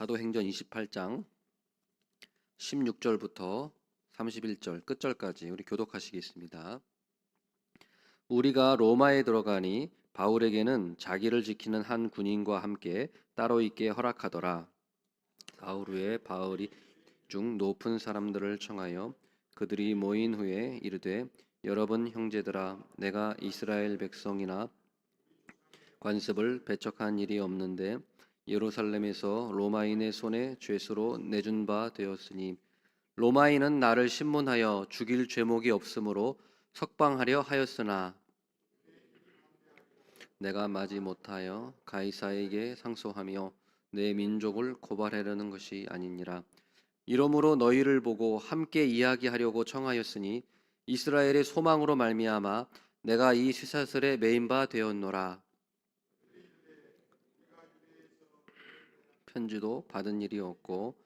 사도행전 28장 16절부터 31절 끝절까지 우리 교독하시겠습니다. 우리가 로마에 들어가니 바울에게는 자기를 지키는 한 군인과 함께 따로 있게 허락하더라. 사흘 후에 바울이 중 높은 사람들을 청하여 그들이 모인 후에 이르되, 여러분 형제들아, 내가 이스라엘 백성이나 관습을 배척한 일이 없는데 예루살렘에서 로마인의 손에 죄수로 내준 바 되었으니 로마인은 나를 신문하여 죽일 죄목이 없으므로 석방하려 하였으나 내가 마지 못하여 가이사에게 상소하며 내 민족을 고발하려는 것이 아니니라. 이러므로 너희를 보고 함께 이야기하려고 청하였으니 이스라엘의 소망으로 말미암아 내가 이 쇠사슬에 매인 바 되었노라. 편지도 받은 일이 없고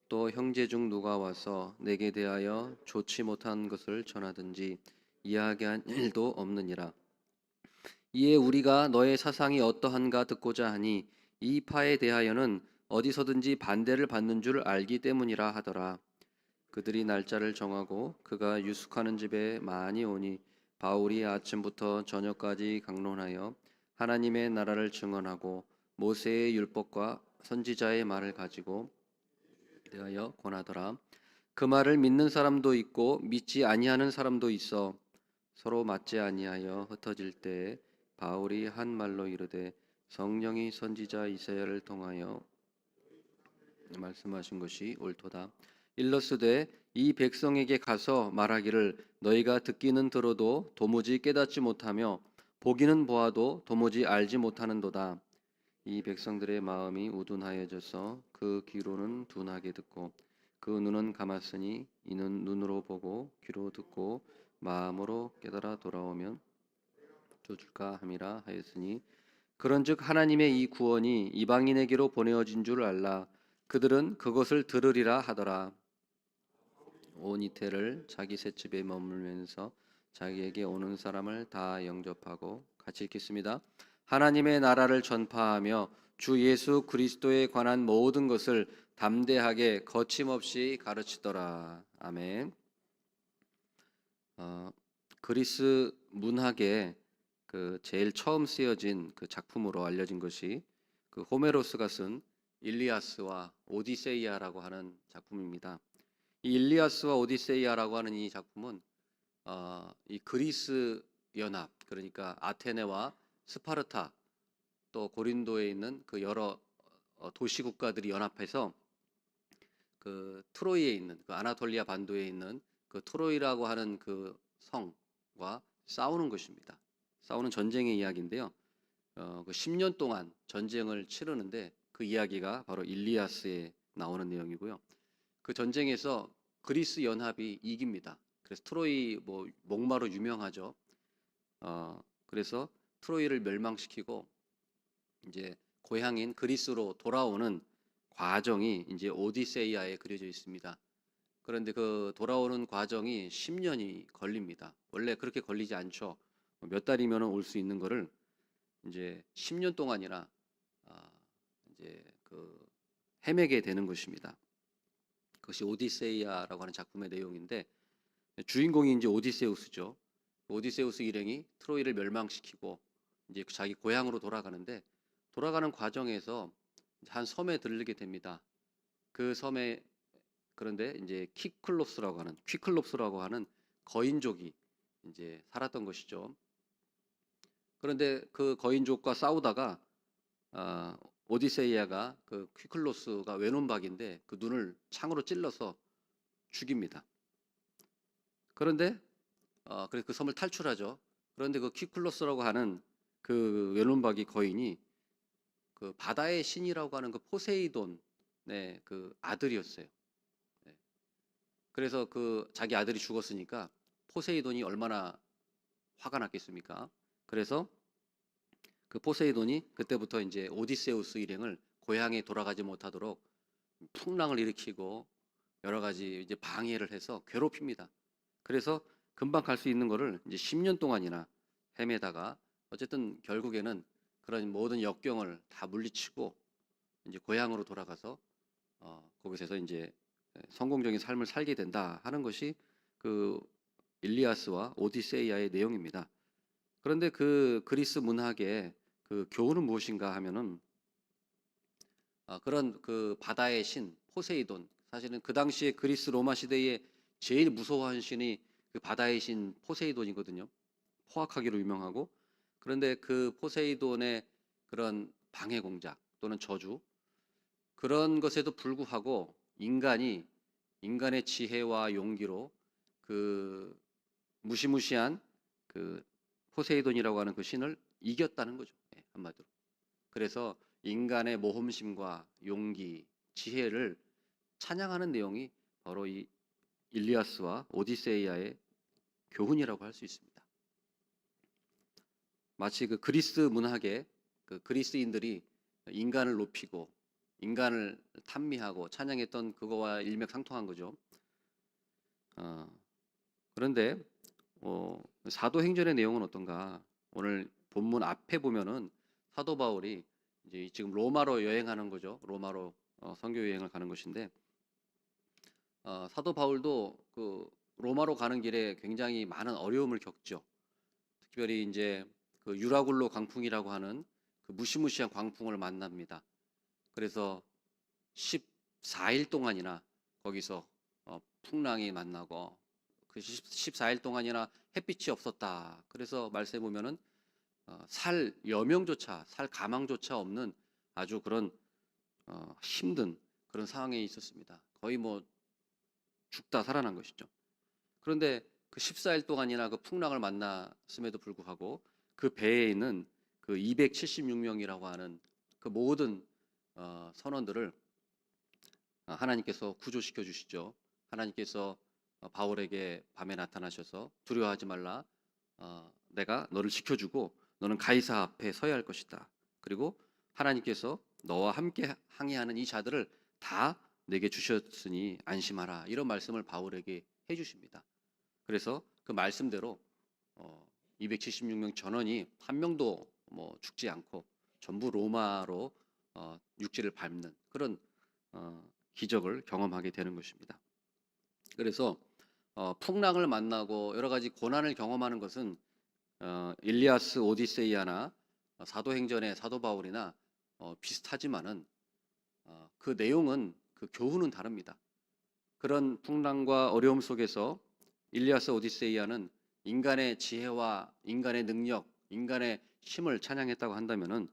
또 형제 중 누가 와서 내게 대하여 좋지 못한 것을 전하든지 이야기한 일도 없느니라. 이에 우리가 너의 사상이 어떠한가 듣고자 하니 이 파에 대하여는 어디서든지 반대를 받는 줄 알기 때문이라 하더라. 그들이 날짜를 정하고 그가 유숙하는 집에 많이 오니 바울이 아침부터 저녁까지 강론하여 하나님의 나라를 증언하고 모세의 율법과 선지자의 말을 가지고 대하여 권하더라. 그 말을 믿는 사람도 있고 믿지 아니하는 사람도 있어 서로 맞지 아니하여 흩어질 때에 바울이 한 말로 이르되, 성령이 선지자 이사야를 통하여 말씀하신 것이 옳도다. 일러스되 이 백성에게 가서 말하기를 너희가 듣기는 들어도 도무지 깨닫지 못하며 보기는 보아도 도무지 알지 못하는도다. 이 백성들의 마음이 우둔하여져서 그 귀로는 둔하게 듣고 그 눈은 감았으니 이는 눈으로 보고 귀로 듣고 마음으로 깨달아 돌아오면 주줄까 함이라 하였으니, 그런즉 하나님의 이 구원이 이방인에게로 보내어진 줄 알라. 그들은 그것을 들으리라 하더라. 온 이태를 자기 셋집에 머물면서 자기에게 오는 사람을 다 영접하고, 같이 읽겠습니다. 하나님의 나라를 전파하며 주 예수 그리스도에 관한 모든 것을 담대하게 거침없이 가르치더라. 아멘. 그리스 문학에 그 제일 처음 쓰여진 그 작품으로 알려진 것이 그 호메로스가 쓴 일리아스와 오디세이아라고 하는 작품입니다. 이 일리아스와 오디세이아라고 하는 이 작품은 이 그리스 연합, 그러니까 아테네와 스파르타 또 고린도에 있는 그 여러 도시 국가들이 연합해서 그 트로이에 있는 그 아나톨리아 반도에 있는 그 트로이라고 하는 그 성과 싸우는 것입니다. 싸우는 전쟁의 이야기인데요. 그 10년 동안 전쟁을 치르는데 그 이야기가 바로 일리아스에 나오는 내용이고요. 그 전쟁에서 그리스 연합이 이깁니다. 그래서 트로이 뭐 목마로 유명하죠. 그래서 트로이를 멸망시키고 이제 고향인 그리스로 돌아오는 과정이 이제 오디세이아에 그려져 있습니다. 그런데 그 돌아오는 과정이 10년이 걸립니다. 원래 그렇게 걸리지 않죠. 몇 달이면 올 수 있는 거를 이제 10년 동안이나 이제 그 헤매게 되는 것입니다. 그것이 오디세이아라고 하는 작품의 내용인데, 주인공이 이제 오디세우스죠. 오디세우스 일행이 트로이를 멸망시키고 이제 자기 고향으로 돌아가는데, 돌아가는 과정에서 한 섬에 들르게 됩니다. 그 섬에 그런데 이제 퀴클롭스라고 하는 거인족이 이제 살았던 것이죠. 그런데 그 거인족과 싸우다가 오디세이아가 그 퀴클로스가 외눈박인데 그 눈을 창으로 찔러서 죽입니다. 그런데 그래서 그 섬을 탈출하죠. 그런데 그 퀴클로스라고 하는 그 외눈박이 거인이 그 바다의 신이라고 하는 그 포세이돈의 그 아들이었어요. 네. 그래서 그 자기 아들이 죽었으니까 포세이돈이 얼마나 화가 났겠습니까? 그래서 그 포세이돈이 그때부터 이제 오디세우스 일행을 고향에 돌아가지 못하도록 풍랑을 일으키고 여러 가지 이제 방해를 해서 괴롭힙니다. 그래서 금방 갈 수 있는 거를 이제 10년 동안이나 헤매다가 어쨌든 결국에는 그런 모든 역경을 다 물리치고 이제 고향으로 돌아가서 거기서 이제 성공적인 삶을 살게 된다 하는 것이 그 일리아스와 오디세이아의 내용입니다. 그런데 그 그리스 문학의 그 교훈은 무엇인가 하면은 그런 그 바다의 신 포세이돈, 사실은 그 당시에 그리스 로마 시대에 제일 무서워하는 신이 그 바다의 신 포세이돈이거든요. 포악하기로 유명하고. 그런데 그 포세이돈의 그런 방해 공작 또는 저주, 그런 것에도 불구하고 인간의 지혜와 용기로 그 무시무시한 그 포세이돈이라고 하는 그 신을 이겼다는 거죠. 예, 한마디로. 그래서 인간의 모험심과 용기, 지혜를 찬양하는 내용이 바로 이 일리아스와 오디세이아의 교훈이라고 할 수 있습니다. 마치 그 그리스 문학의 그 그리스인들이 인간을 높이고 인간을 탄미하고 찬양했던 그거와 일맥상통한 거죠. 어, 그런데 사도행전의 내용은 어떤가? 오늘 본문 앞에 보면은 사도 바울이 이제 지금 로마로 여행하는 거죠. 로마로 선교 여행을 가는 것인데 사도 바울도 그 로마로 가는 길에 굉장히 많은 어려움을 겪죠. 특별히 이제 그 유라굴로 광풍이라고 하는 그 무시무시한 광풍을 만납니다. 그래서 14일 동안이나 거기서 풍랑이 만나고 그 14일 동안이나 햇빛이 없었다. 그래서 말씀해 보면은 살 여명조차, 살 가망조차 없는 아주 그런 힘든 그런 상황에 있었습니다. 거의 뭐 죽다 살아난 것이죠. 그런데 그 14일 동안이나 그 풍랑을 만났음에도 불구하고 그 배에 있는 그 276명이라고 하는 그 모든 선원들을 하나님께서 구조시켜 주시죠. 하나님께서 바울에게 밤에 나타나셔서 두려워하지 말라. 내가 너를 지켜주고 너는 가이사 앞에 서야 할 것이다. 그리고 하나님께서 너와 함께 항해하는 이 자들을 다 내게 주셨으니 안심하라. 이런 말씀을 바울에게 해주십니다. 그래서 그 말씀대로 276명 전원이 한 명도 뭐 죽지 않고 전부 로마로 육지를 밟는 그런 기적을 경험하게 되는 것입니다. 그래서 풍랑을 만나고 여러 가지 고난을 경험하는 것은 일리아스 오디세이아나 사도행전의 사도 바울이나 비슷하지만은 그 내용은 그 교훈은 다릅니다. 그런 풍랑과 어려움 속에서 일리아스 오디세이아는 인간의 지혜와 인간의 능력, 인간의 힘을 찬양했다고 한다면은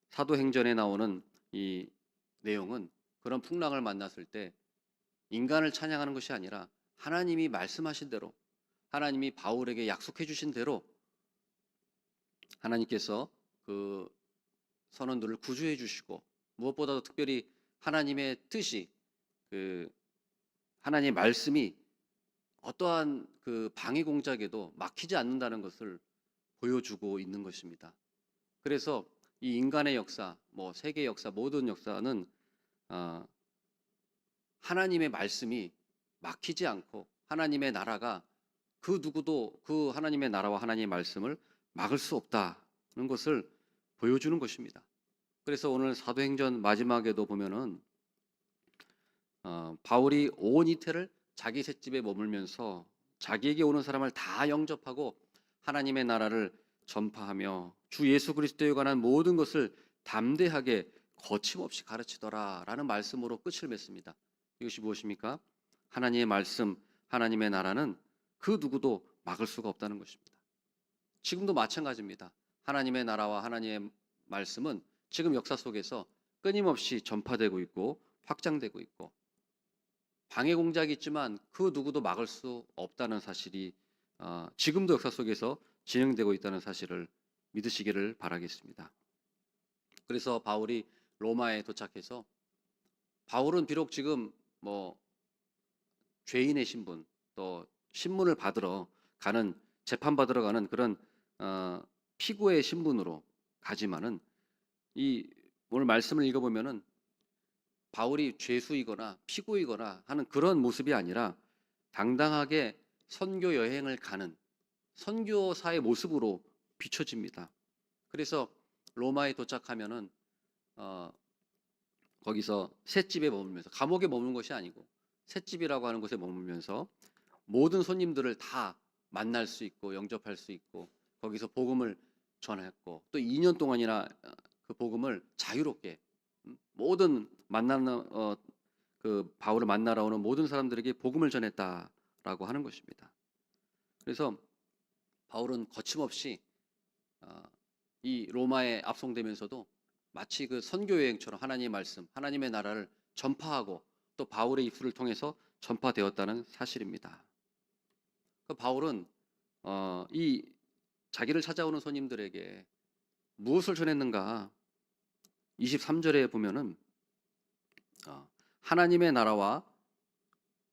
사도행전에 나오는 이 내용은 그런 풍랑을 만났을 때 인간을 찬양하는 것이 아니라 하나님이 말씀하신 대로, 하나님이 바울에게 약속해 주신 대로 하나님께서 그 선원들을 구주해 주시고, 무엇보다도 특별히 하나님의 뜻이, 그 하나님의 말씀이 어떠한 그 방해 공작에도 막히지 않는다는 것을 보여주고 있는 것입니다. 그래서 이 인간의 역사, 뭐 세계 역사, 모든 역사는 하나님의 말씀이 막히지 않고 하나님의 나라가 그 누구도 그 하나님의 나라와 하나님의 말씀을 막을 수 없다는 것을 보여주는 것입니다. 그래서 오늘 사도행전 마지막에도 보면은 바울이 온 이태를 자기 셋집에 머물면서 자기에게 오는 사람을 다 영접하고 하나님의 나라를 전파하며 주 예수 그리스도에 관한 모든 것을 담대하게 거침없이 가르치더라라는 말씀으로 끝을 맺습니다. 이것이 무엇입니까? 하나님의 말씀, 하나님의 나라는 그 누구도 막을 수가 없다는 것입니다. 지금도 마찬가지입니다. 하나님의 나라와 하나님의 말씀은 지금 역사 속에서 끊임없이 전파되고 있고 확장되고 있고 방해 공작이 있지만 그 누구도 막을 수 없다는 사실이 지금도 역사 속에서 진행되고 있다는 사실을 믿으시기를 바라겠습니다. 그래서 바울이 로마에 도착해서 바울은 비록 지금 뭐 죄인의 신분 또 신문을 받으러 가는 재판 받으러 가는 그런 피고의 신분으로 가지만은 이 오늘 말씀을 읽어보면은 바울이 죄수이거나 피고이거나 하는 그런 모습이 아니라 당당하게 선교 여행을 가는 선교사의 모습으로 비춰집니다. 그래서 로마에 도착하면은 거기서 셋집에 머물면서, 감옥에 머무는 것이 아니고 셋집이라고 하는 곳에 머물면서 모든 손님들을 다 만날 수 있고 영접할 수 있고 거기서 복음을 전했고, 또 2년 동안이나 그 복음을 자유롭게 모든 만나는 그 바울을 만나러 오는 모든 사람들에게 복음을 전했다라고 하는 것입니다. 그래서 바울은 거침없이 이 로마에 압송되면서도 마치 그 선교 여행처럼 하나님의 말씀, 하나님의 나라를 전파하고 또 바울의 입술을 통해서 전파되었다는 사실입니다. 그 바울은 이 자기를 찾아오는 손님들에게 무엇을 전했는가? 23절에 보면은 하나님의 나라와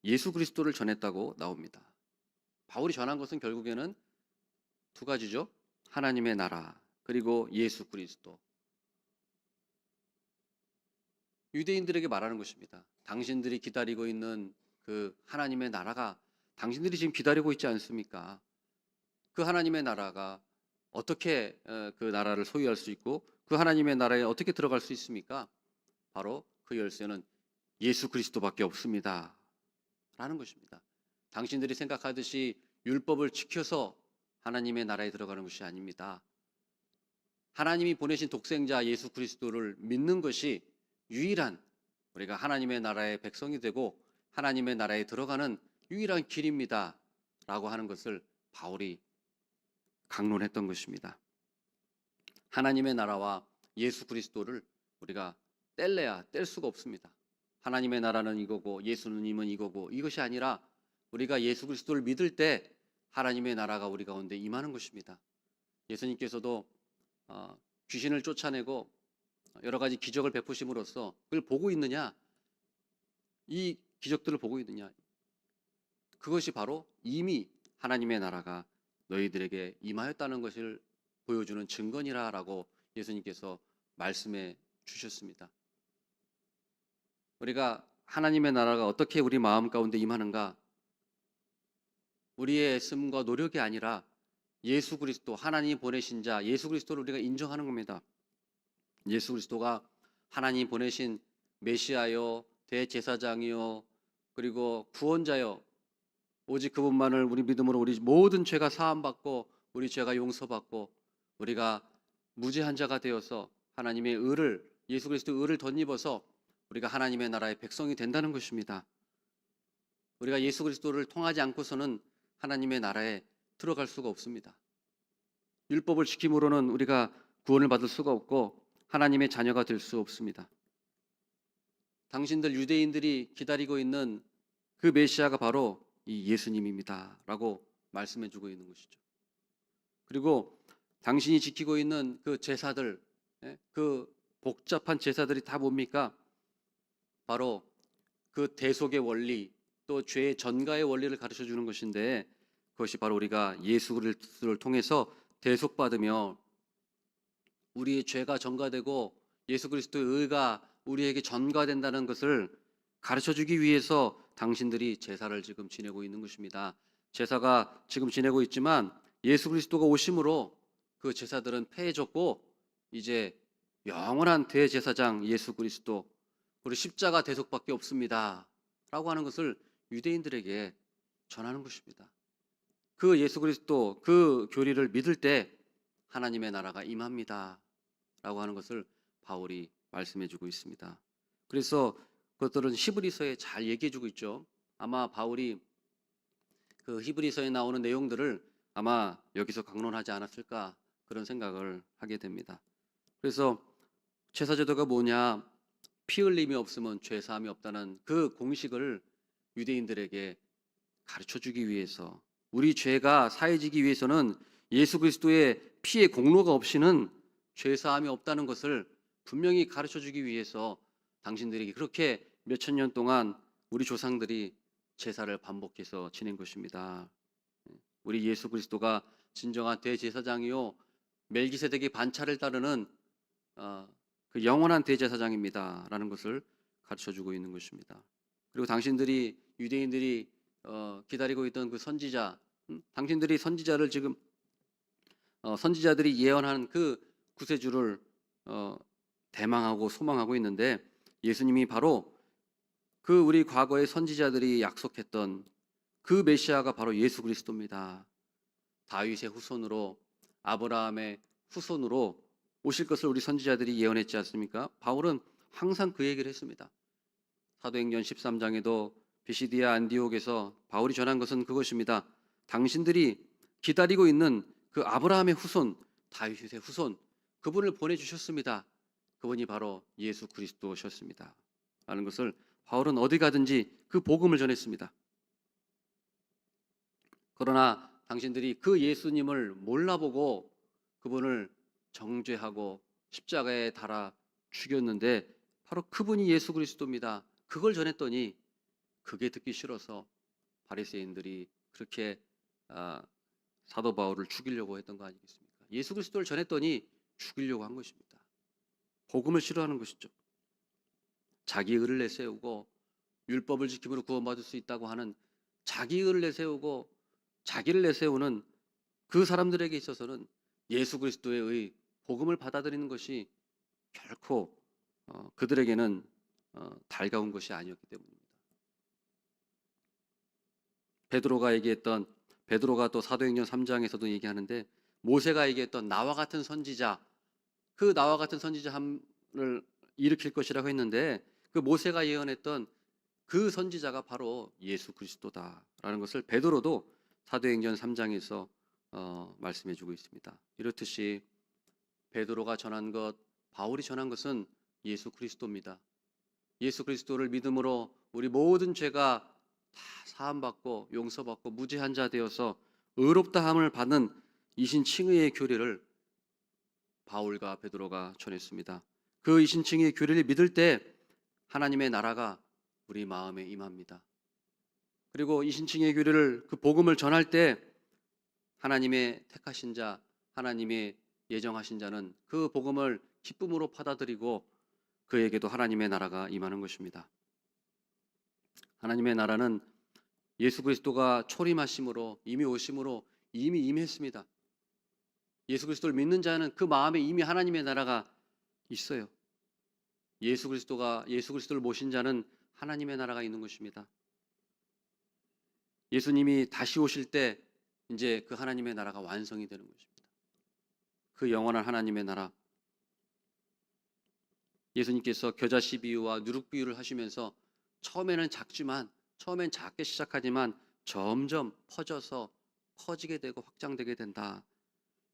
예수 그리스도를 전했다고 나옵니다. 바울이 전한 것은 결국에는 두 가지죠. 하나님의 나라 그리고 예수 그리스도. 유대인들에게 말하는 것입니다. 당신들이 기다리고 있는 그 하나님의 나라가 당신들이 지금 기다리고 있지 않습니까? 그 하나님의 나라가 어떻게 그 나라를 소유할 수 있고 그 하나님의 나라에 어떻게 들어갈 수 있습니까? 바로 그 열쇠는 예수 그리스도밖에 없습니다. 라는 것입니다. 당신들이 생각하듯이 율법을 지켜서 하나님의 나라에 들어가는 것이 아닙니다. 하나님이 보내신 독생자 예수 그리스도를 믿는 것이 유일한, 우리가 하나님의 나라의 백성이 되고 하나님의 나라에 들어가는 유일한 길입니다. 라고 하는 것을 바울이 강론했던 것입니다. 하나님의 나라와 예수 그리스도를 우리가 뗄래야 뗄 수가 없습니다. 하나님의 나라는 이거고 예수님은 이거고, 이것이 아니라 우리가 예수 그리스도를 믿을 때 하나님의 나라가 우리 가운데 임하는 것입니다. 예수님께서도 귀신을 쫓아내고 여러 가지 기적을 베푸심으로써 그걸 보고 있느냐, 이 기적들을 보고 있느냐, 그것이 바로 이미 하나님의 나라가 너희들에게 임하였다는 것을 보여주는 증거니라라고 예수님께서 말씀해 주셨습니다. 우리가 하나님의 나라가 어떻게 우리 마음 가운데 임하는가? 우리의 애씀과 노력이 아니라 예수 그리스도, 하나님이 보내신 자 예수 그리스도를 우리가 인정하는 겁니다. 예수 그리스도가 하나님이 보내신 메시아요, 대제사장이요, 그리고 구원자요, 오직 그분만을 우리 믿음으로 우리 모든 죄가 사함받고 우리 죄가 용서받고 우리가 무죄한 자가 되어서 하나님의 의를, 예수 그리스도의 의를 덧입어서 우리가 하나님의 나라의 백성이 된다는 것입니다. 우리가 예수 그리스도를 통하지 않고서는 하나님의 나라에 들어갈 수가 없습니다. 율법을 지킴으로는 우리가 구원을 받을 수가 없고 하나님의 자녀가 될 수 없습니다. 당신들 유대인들이 기다리고 있는 그 메시아가 바로 이 예수님입니다 라고 말씀해 주고 있는 것이죠. 그리고 당신이 지키고 있는 그 제사들, 그 복잡한 제사들이 다 뭡니까? 바로 그 대속의 원리, 또 죄의 전가의 원리를 가르쳐 주는 것인데, 그것이 바로 우리가 예수 그리스도를 통해서 대속받으며 우리의 죄가 전가되고 예수 그리스도의 의가 우리에게 전가된다는 것을 가르쳐 주기 위해서 당신들이 제사를 지금 지내고 있는 것입니다. 제사가 지금 지내고 있지만 예수 그리스도가 오심으로 그 제사들은 폐해졌고 이제 영원한 대제사장 예수 그리스도, 우리 십자가 대속밖에 없습니다 라고 하는 것을 유대인들에게 전하는 것입니다. 그 예수 그리스도, 그 교리를 믿을 때 하나님의 나라가 임합니다 라고 하는 것을 바울이 말씀해 주고 있습니다. 그래서 그것들은 히브리서에 잘 얘기해 주고 있죠. 아마 바울이 그 히브리서에 나오는 내용들을 아마 여기서 강론하지 않았을까, 그런 생각을 하게 됩니다. 그래서 제사제도가 뭐냐, 피 흘림이 없으면 죄 사함이 없다는 그 공식을 유대인들에게 가르쳐 주기 위해서, 우리 죄가 사해지기 위해서는 예수 그리스도의 피의 공로가 없이는 죄 사함이 없다는 것을 분명히 가르쳐 주기 위해서 당신들이 그렇게 몇천 년 동안 우리 조상들이 제사를 반복해서 지낸 것입니다. 우리 예수 그리스도가 진정한 대제사장이요, 멜기세덱의 반차를 따르는 그 영원한 대제사장입니다 라는 것을 가르쳐 주고 있는 것입니다. 그리고 당신들이, 유대인들이 기다리고 있던 그 선지자, 당신들이 선지자를 지금 선지자들이 예언한 그 구세주를 대망하고 소망하고 있는데, 예수님이 바로 그 우리 과거의 선지자들이 약속했던 그 메시아가 바로 예수 그리스도입니다. 다윗의 후손으로, 아브라함의 후손으로 오실 것을 우리 선지자들이 예언했지 않습니까? 바울은 항상 그 얘기를 했습니다. 사도행전 13장에도 비시디아 안디옥에서 바울이 전한 것은 그것입니다. 당신들이 기다리고 있는 그 아브라함의 후손, 다윗의 후손, 그분을 보내주셨습니다. 그분이 바로 예수 그리스도셨습니다. 라는 것을 바울은 어디 가든지 그 복음을 전했습니다. 그러나 당신들이 그 예수님을 몰라보고 그분을 정죄하고 십자가에 달아 죽였는데 바로 그분이 예수 그리스도입니다. 그걸 전했더니 그게 듣기 싫어서 바리새인들이 그렇게 사도 바울을 죽이려고 했던 거 아니겠습니까? 예수 그리스도를 전했더니 죽이려고 한 것입니다. 복음을 싫어하는 것이죠. 자기 의를 내세우고 율법을 지킴으로 구원받을 수 있다고 하는 자기 의를 내세우고 자기를 내세우는 그 사람들에게 있어서는 예수 그리스도의 의, 복음을 받아들이는 것이 결코 그들에게는 달가운 것이 아니었기 때문입니다. 베드로가 또 사도행전 3장에서도 얘기하는데 모세가 얘기했던 나와 같은 선지자, 그 나와 같은 선지자를 일으킬 것이라고 했는데 그 모세가 예언했던 그 선지자가 바로 예수 그리스도다라는 것을 베드로도 사도행전 3장에서 말씀해주고 있습니다. 이렇듯이 베드로가 전한 것, 바울이 전한 것은 예수 그리스도입니다. 예수 그리스도를 믿음으로 우리 모든 죄가 다 사함받고 용서받고 무죄한 자 되어서 의롭다함을 받는 이신칭의의 교리를 바울과 베드로가 전했습니다. 그 이신칭의의 교리를 믿을 때 하나님의 나라가 우리 마음에 임합니다. 그리고 이신칭의의 교리를 그 복음을 전할 때 하나님의 택하신 자, 하나님의 예정하신 자는 그 복음을 기쁨으로 받아들이고 그에게도 하나님의 나라가 임하는 것입니다. 하나님의 나라는 예수 그리스도가 초림하심으로 이미 오심으로 이미 임했습니다. 예수 그리스도를 믿는 자는 그 마음에 이미 하나님의 나라가 있어요. 예수 그리스도를 모신 자는 하나님의 나라가 있는 것입니다. 예수님이 다시 오실 때 이제 그 하나님의 나라가 완성이 되는 것입니다. 그 영원한 하나님의 나라. 예수님께서 겨자씨 비유와 누룩 비유를 하시면서 처음엔 작게 시작하지만 점점 퍼져서 커지게 되고 확장되게 된다.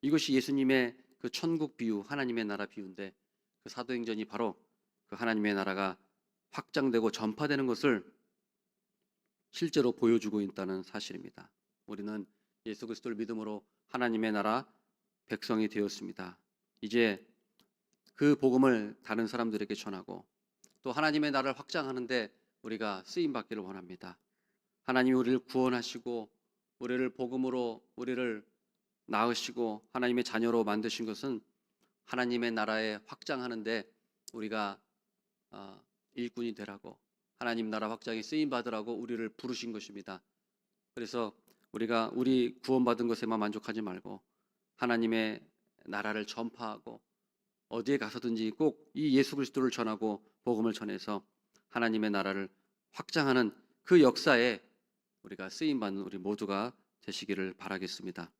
이것이 예수님의 그 천국 비유, 하나님의 나라 비유인데 그 사도행전이 바로 그 하나님의 나라가 확장되고 전파되는 것을 실제로 보여주고 있다는 사실입니다. 우리는 예수 그리스도를 믿음으로 하나님의 나라 백성이 되었습니다. 이제 그 복음을 다른 사람들에게 전하고 또 하나님의 나라를 확장하는데 우리가 쓰임 받기를 원합니다. 하나님이 우리를 구원하시고 우리를 복음으로 우리를 낳으시고 하나님의 자녀로 만드신 것은 하나님의 나라에 확장하는데 우리가 일꾼이 되라고 하나님 나라 확장에 쓰임 받으라고 우리를 부르신 것입니다. 그래서 우리가 우리 구원받은 것에만 만족하지 말고 하나님의 나라를 전파하고 어디에 가서든지 꼭 이 예수 그리스도를 전하고 복음을 전해서 하나님의 나라를 확장하는 그 역사에 우리가 쓰임 받는 우리 모두가 되시기를 바라겠습니다.